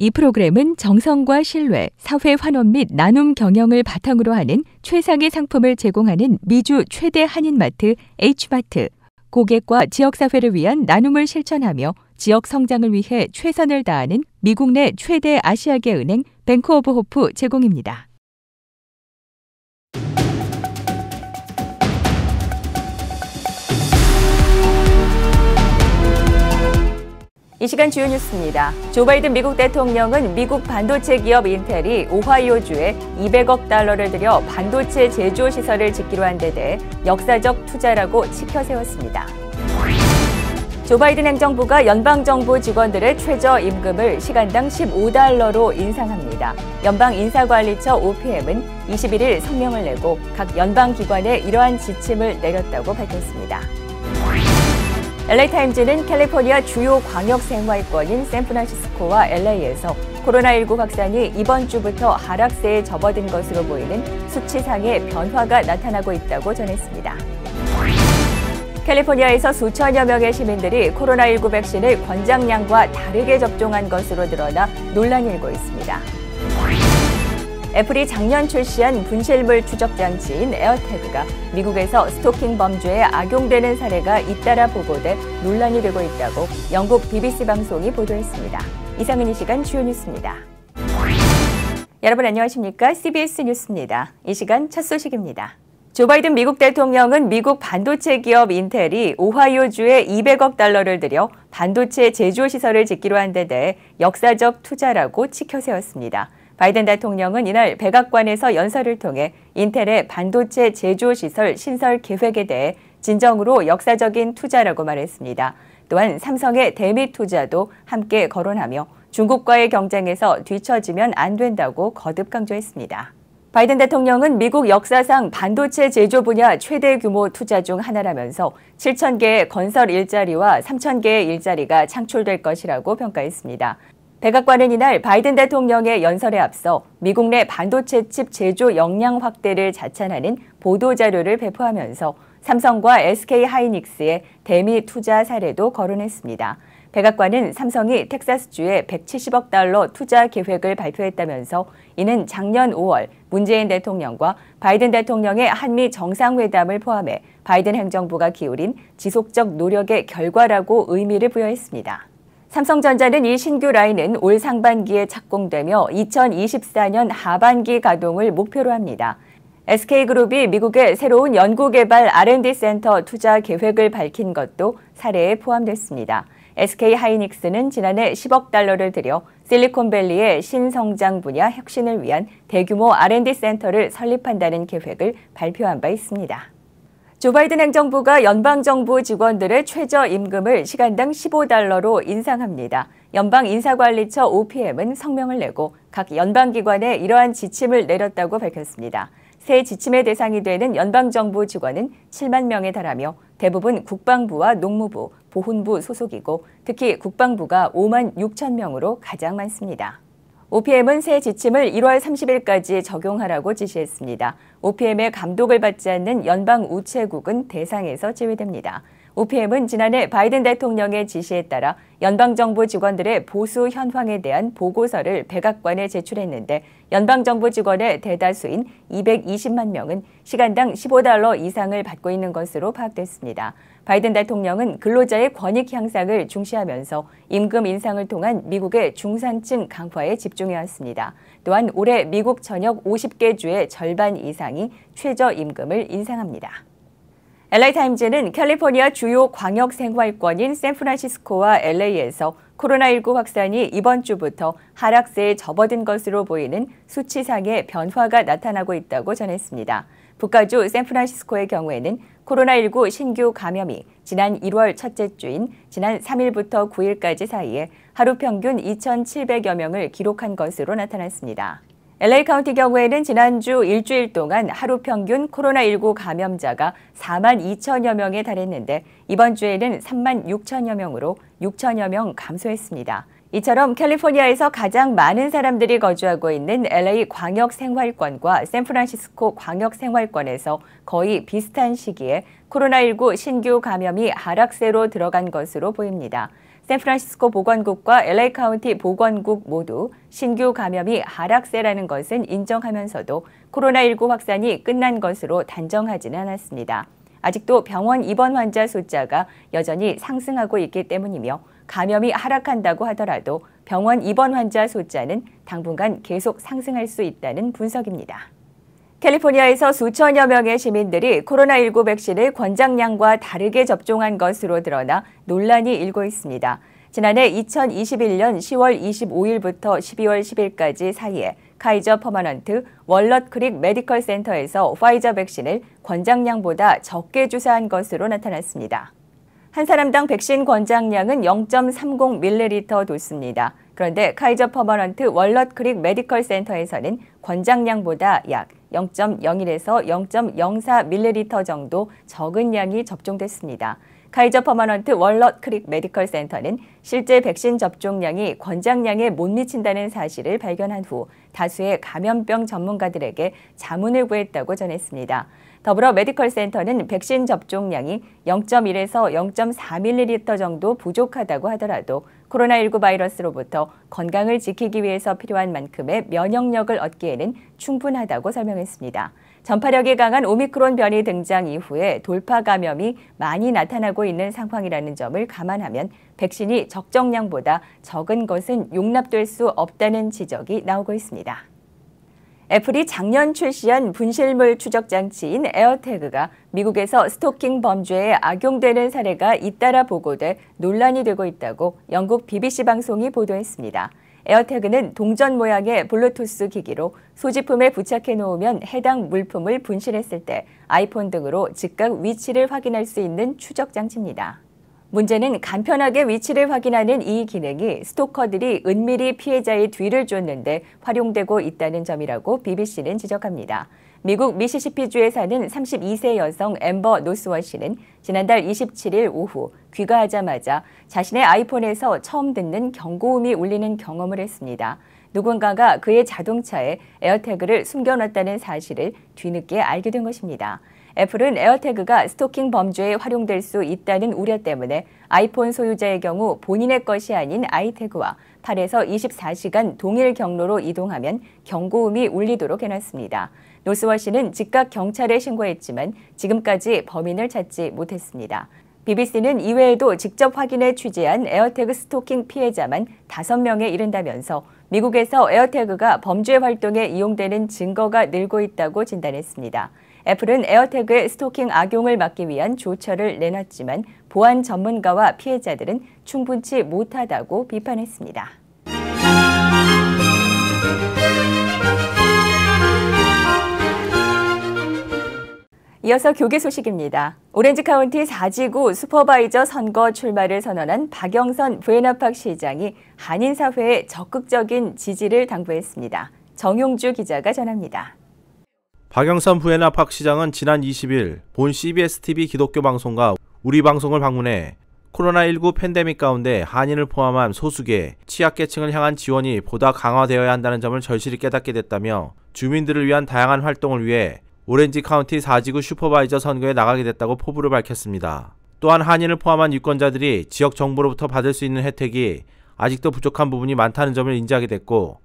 이 프로그램은 정성과 신뢰, 사회 환원 및 나눔 경영을 바탕으로 하는 최상의 상품을 제공하는 미주 최대 한인마트 H마트, 고객과 지역사회를 위한 나눔을 실천하며 지역 성장을 위해 최선을 다하는 미국 내 최대 아시아계 은행 뱅크 오브 호프 제공입니다. 이 시간 주요 뉴스입니다. 조 바이든 미국 대통령은 미국 반도체 기업 인텔이 오하이오주에 200억 달러를 들여 반도체 제조 시설을 짓기로 한 데 대해 역사적 투자라고 치켜 세웠습니다. 조 바이든 행정부가 연방정부 직원들의 최저임금을 시간당 15달러로 인상합니다. 연방인사관리처 OPM은 21일 성명을 내고 각 연방기관에 이러한 지침을 내렸다고 밝혔습니다. LA타임즈는 캘리포니아 주요 광역생활권인 샌프란시스코와 LA에서 코로나19 확산이 이번 주부터 하락세에 접어든 것으로 보이는 수치상의 변화가 나타나고 있다고 전했습니다. 캘리포니아에서 수천여 명의 시민들이 코로나19 백신을 권장량과 다르게 접종한 것으로 드러나 논란이 일고 있습니다. 애플이 작년 출시한 분실물 추적 장치인 에어태그가 미국에서 스토킹 범죄에 악용되는 사례가 잇따라 보고돼 논란이 되고 있다고 영국 BBC 방송이 보도했습니다. 이상은 이 시간 주요 뉴스입니다. 여러분 안녕하십니까? CBS 뉴스입니다. 이 시간 첫 소식입니다. 조 바이든 미국 대통령은 미국 반도체 기업 인텔이 오하이오주에 200억 달러를 들여 반도체 제조 시설을 짓기로 한 데 대해 역사적 투자라고 치켜 세웠습니다. 바이든 대통령은 이날 백악관에서 연설을 통해 인텔의 반도체 제조 시설 신설 계획에 대해 진정으로 역사적인 투자라고 말했습니다. 또한 삼성의 대미 투자도 함께 거론하며 중국과의 경쟁에서 뒤처지면 안 된다고 거듭 강조했습니다. 바이든 대통령은 미국 역사상 반도체 제조 분야 최대 규모 투자 중 하나라면서 7,000개의 건설 일자리와 3,000개의 일자리가 창출될 것이라고 평가했습니다. 백악관은 이날 바이든 대통령의 연설에 앞서 미국 내 반도체 칩 제조 역량 확대를 자찬하는 보도자료를 배포하면서 삼성과 SK하이닉스의 대미 투자 사례도 거론했습니다. 백악관은 삼성이 텍사스주에 170억 달러 투자 계획을 발표했다면서 이는 작년 5월 문재인 대통령과 바이든 대통령의 한미 정상회담을 포함해 바이든 행정부가 기울인 지속적 노력의 결과라고 의미를 부여했습니다. 삼성전자는 이 신규 라인은 올 상반기에 착공되며 2024년 하반기 가동을 목표로 합니다. SK그룹이 미국의 새로운 연구개발 R&D 센터 투자 계획을 밝힌 것도 사례에 포함됐습니다. SK하이닉스는 지난해 10억 달러를 들여 실리콘밸리의 신성장 분야 혁신을 위한 대규모 R&D 센터를 설립한다는 계획을 발표한 바 있습니다. 조 바이든 행정부가 연방정부 직원들의 최저임금을 시간당 15달러로 인상합니다. 연방인사관리처 OPM은 성명을 내고 각 연방기관에 이러한 지침을 내렸다고 밝혔습니다. 새 지침의 대상이 되는 연방정부 직원은 7만 명에 달하며 대부분 국방부와 농무부, 보훈부 소속이고 특히 국방부가 5만 6천 명으로 가장 많습니다. OPM은 새 지침을 1월 30일까지 적용하라고 지시했습니다. OPM의 감독을 받지 않는 연방 우체국은 대상에서 제외됩니다. OPM은 지난해 바이든 대통령의 지시에 따라 연방정부 직원들의 보수 현황에 대한 보고서를 백악관에 제출했는데 연방정부 직원의 대다수인 220만 명은 시간당 15달러 이상을 받고 있는 것으로 파악됐습니다. 바이든 대통령은 근로자의 권익 향상을 중시하면서 임금 인상을 통한 미국의 중산층 강화에 집중해왔습니다. 또한 올해 미국 전역 50개 주의 절반 이상이 최저임금을 인상합니다. LA타임즈는 캘리포니아 주요 광역생활권인 샌프란시스코와 LA에서 코로나19 확산이 이번 주부터 하락세에 접어든 것으로 보이는 수치상의 변화가 나타나고 있다고 전했습니다. 북가주 샌프란시스코의 경우에는 코로나19 신규 감염이 지난 1월 첫째 주인 지난 3일부터 9일까지 사이에 하루 평균 2,700여 명을 기록한 것으로 나타났습니다. LA 카운티 경우에는 지난주 일주일 동안 하루 평균 코로나19 감염자가 4만 2천여 명에 달했는데 이번 주에는 3만 6천여 명으로 6천여 명 감소했습니다. 이처럼 캘리포니아에서 가장 많은 사람들이 거주하고 있는 LA 광역생활권과 샌프란시스코 광역생활권에서 거의 비슷한 시기에 코로나19 신규 감염이 하락세로 들어간 것으로 보입니다. 샌프란시스코 보건국과 LA 카운티 보건국 모두 신규 감염이 하락세라는 것은 인정하면서도 코로나19 확산이 끝난 것으로 단정하지는 않았습니다. 아직도 병원 입원 환자 숫자가 여전히 상승하고 있기 때문이며 감염이 하락한다고 하더라도 병원 입원 환자 숫자는 당분간 계속 상승할 수 있다는 분석입니다. 캘리포니아에서 수천여 명의 시민들이 코로나19 백신을 권장량과 다르게 접종한 것으로 드러나 논란이 일고 있습니다. 지난해 2021년 10월 25일부터 12월 10일까지 사이에 카이저 퍼머넌트 월넛 크릭 메디컬 센터에서 파이저 백신을 권장량보다 적게 주사한 것으로 나타났습니다. 한 사람당 백신 권장량은 0.30ml 도수입니다. 그런데 카이저 퍼머넌트 월넛 크릭 메디컬 센터에서는 권장량보다 약 0.01에서 0.04ml 정도 적은 양이 접종됐습니다. 카이저 퍼머넌트 월넛 크릭 메디컬 센터는 실제 백신 접종량이 권장량에 못 미친다는 사실을 발견한 후 다수의 감염병 전문가들에게 자문을 구했다고 전했습니다. 더불어 메디컬 센터는 백신 접종량이 0.1에서 0.4ml 정도 부족하다고 하더라도 코로나19 바이러스로부터 건강을 지키기 위해서 필요한 만큼의 면역력을 얻기에는 충분하다고 설명했습니다. 전파력이 강한 오미크론 변이 등장 이후에 돌파 감염이 많이 나타나고 있는 상황이라는 점을 감안하면 백신이 적정량보다 적은 것은 용납될 수 없다는 지적이 나오고 있습니다. 애플이 작년 출시한 분실물 추적 장치인 에어태그가 미국에서 스토킹 범죄에 악용되는 사례가 잇따라 보고돼 논란이 되고 있다고 영국 BBC 방송이 보도했습니다. 에어태그는 동전 모양의 블루투스 기기로 소지품에 부착해 놓으면 해당 물품을 분실했을 때 아이폰 등으로 즉각 위치를 확인할 수 있는 추적 장치입니다. 문제는 간편하게 위치를 확인하는 이 기능이 스토커들이 은밀히 피해자의 뒤를 쫓는데 활용되고 있다는 점이라고 BBC는 지적합니다. 미국 미시시피주에 사는 32세 여성 앰버 노스워시는 지난달 27일 오후 귀가하자마자 자신의 아이폰에서 처음 듣는 경고음이 울리는 경험을 했습니다. 누군가가 그의 자동차에 에어태그를 숨겨놨다는 사실을 뒤늦게 알게 된 것입니다. 애플은 에어태그가 스토킹 범죄에 활용될 수 있다는 우려 때문에 아이폰 소유자의 경우 본인의 것이 아닌 아이태그와 8에서 24시간 동일 경로로 이동하면 경고음이 울리도록 해놨습니다. 노스워시는 즉각 경찰에 신고했지만 지금까지 범인을 찾지 못했습니다. BBC는 이외에도 직접 확인해 취재한 에어태그 스토킹 피해자만 5명에 이른다면서 미국에서 에어태그가 범죄 활동에 이용되는 증거가 늘고 있다고 진단했습니다. 애플은 에어태그의 스토킹 악용을 막기 위한 조처를 내놨지만 보안 전문가와 피해자들은 충분치 못하다고 비판했습니다. 이어서 교계 소식입니다. 오렌지 카운티 4지구 슈퍼바이저 선거 출마를 선언한 박영선 부에나팍 시장이 한인사회에 적극적인 지지를 당부했습니다. 정용주 기자가 전합니다. 박영선 부에나팍 시장은 지난 20일 본 CBS-TV 기독교 방송과 우리 방송을 방문해 코로나19 팬데믹 가운데 한인을 포함한 소수계, 취약계층을 향한 지원이 보다 강화되어야 한다는 점을 절실히 깨닫게 됐다며 주민들을 위한 다양한 활동을 위해 오렌지 카운티 4지구 슈퍼바이저 선거에 나가게 됐다고 포부를 밝혔습니다. 또한 한인을 포함한 유권자들이 지역 정부로부터 받을 수 있는 혜택이 아직도 부족한 부분이 많다는 점을 인지하게 됐고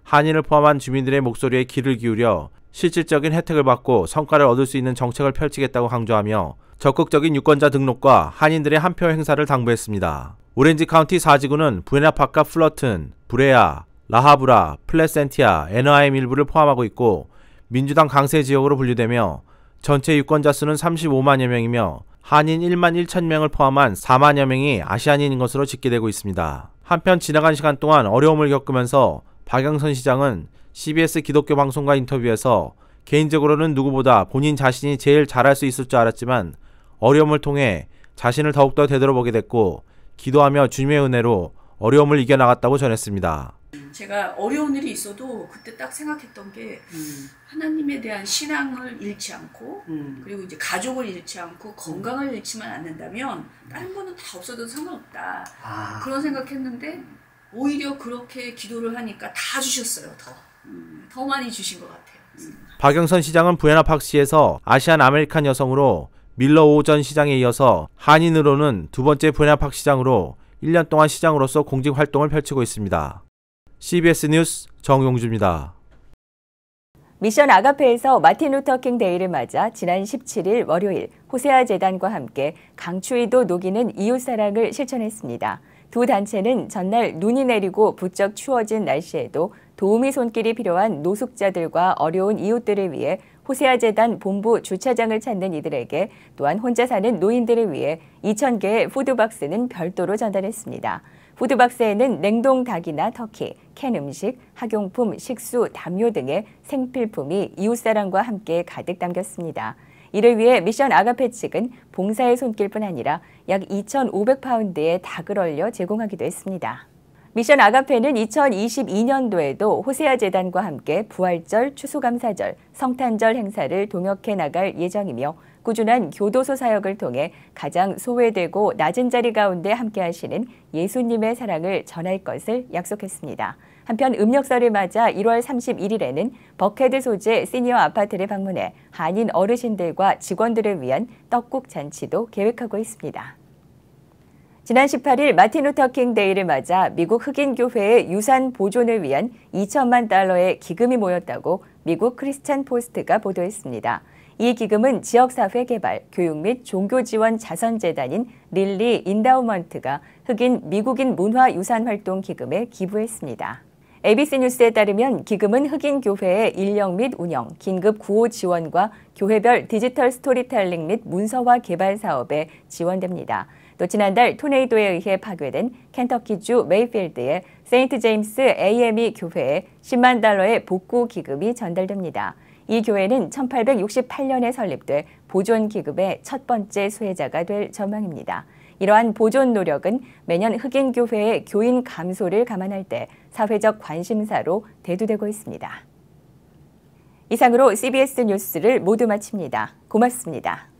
한인을 포함한 주민들의 목소리에 귀를 기울여 실질적인 혜택을 받고 성과를 얻을 수 있는 정책을 펼치겠다고 강조하며 적극적인 유권자 등록과 한인들의 한 표 행사를 당부했습니다. 오렌지 카운티 4지구는 부에나팍과 플러튼, 브레아, 라하브라, 플레센티아, 애너하임 일부를 포함하고 있고 민주당 강세 지역으로 분류되며 전체 유권자 수는 35만여 명이며 한인 1만 1천 명을 포함한 4만여 명이 아시안인인 것으로 집계되고 있습니다. 한편 지나간 시간 동안 어려움을 겪으면서 박영선 시장은 CBS 기독교 방송과 인터뷰에서 개인적으로는 누구보다 본인 자신이 제일 잘할 수 있을 줄 알았지만 어려움을 통해 자신을 더욱더 되돌아보게 됐고 기도하며 주님의 은혜로 어려움을 이겨나갔다고 전했습니다. 제가 어려운 일이 있어도 그때 딱 생각했던 게 하나님에 대한 신앙을 잃지 않고 그리고 이제 가족을 잃지 않고 건강을 잃지만 않는다면 다른 거는 다 없어도 상관없다. 그런 생각했는데 오히려 그렇게 기도를 하니까 다 주셨어요. 더 많이 주신 것 같아요. 박영선 시장은 부에나팍시에서 아시안 아메리칸 여성으로 밀러 오 전 시장에 이어서 한인으로는 두 번째 부에나팍 시장으로 1년 동안 시장으로서 공직 활동을 펼치고 있습니다. CBS 뉴스 정용주입니다. 미션 아가페에서 마틴 루터킹 데이를 맞아 지난 17일 월요일 호세아 재단과 함께 강추위도 녹이는 이웃사랑을 실천했습니다. 두 단체는 전날 눈이 내리고 부쩍 추워진 날씨에도 도우미 손길이 필요한 노숙자들과 어려운 이웃들을 위해 호세아 재단 본부 주차장을 찾는 이들에게 또한 혼자 사는 노인들을 위해 2,000개의 푸드박스는 별도로 전달했습니다. 푸드박스에는 냉동 닭이나 터키, 캔 음식, 학용품, 식수, 담요 등의 생필품이 이웃사랑과 함께 가득 담겼습니다. 이를 위해 미션 아가페 측은 봉사의 손길뿐 아니라 약 2,500파운드의 닭을 얼려 제공하기도 했습니다. 미션 아가페는 2022년도에도 호세아 재단과 함께 부활절, 추수감사절, 성탄절 행사를 동역해 나갈 예정이며 꾸준한 교도소 사역을 통해 가장 소외되고 낮은 자리 가운데 함께 하시는 예수님의 사랑을 전할 것을 약속했습니다. 한편 음력설을 맞아 1월 31일에는 버케드 소재 시니어 아파트를 방문해 한인 어르신들과 직원들을 위한 떡국 잔치도 계획하고 있습니다. 지난 18일 마틴 루터킹 데이를 맞아 미국 흑인 교회의 유산 보존을 위한 2천만 달러의 기금이 모였다고 미국 크리스찬 포스트가 보도했습니다. 이 기금은 지역사회 개발, 교육 및 종교 지원 자선재단인 릴리 인다우먼트가 흑인 미국인 문화유산활동 기금에 기부했습니다. ABC 뉴스에 따르면 기금은 흑인 교회의 인력 및 운영, 긴급 구호 지원과 교회별 디지털 스토리텔링 및 문서화 개발 사업에 지원됩니다. 또 지난달 토네이도에 의해 파괴된 켄터키주 메이필드의 세인트 제임스 AME 교회에 10만 달러의 복구 기금이 전달됩니다. 이 교회는 1868년에 설립돼 보존 기금의 첫 번째 수혜자가 될 전망입니다. 이러한 보존 노력은 매년 흑인 교회의 교인 감소를 감안할 때 사회적 관심사로 대두되고 있습니다. 이상으로 CBS 뉴스를 모두 마칩니다. 고맙습니다.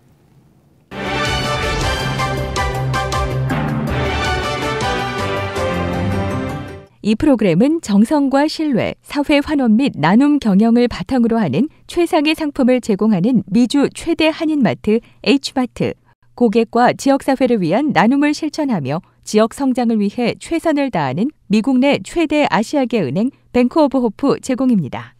이 프로그램은 정성과 신뢰, 사회 환원 및 나눔 경영을 바탕으로 하는 최상의 상품을 제공하는 미주 최대 한인마트 H마트, 고객과 지역사회를 위한 나눔을 실천하며 지역 성장을 위해 최선을 다하는 미국 내 최대 아시아계 은행 뱅크 오브 호프 제공입니다.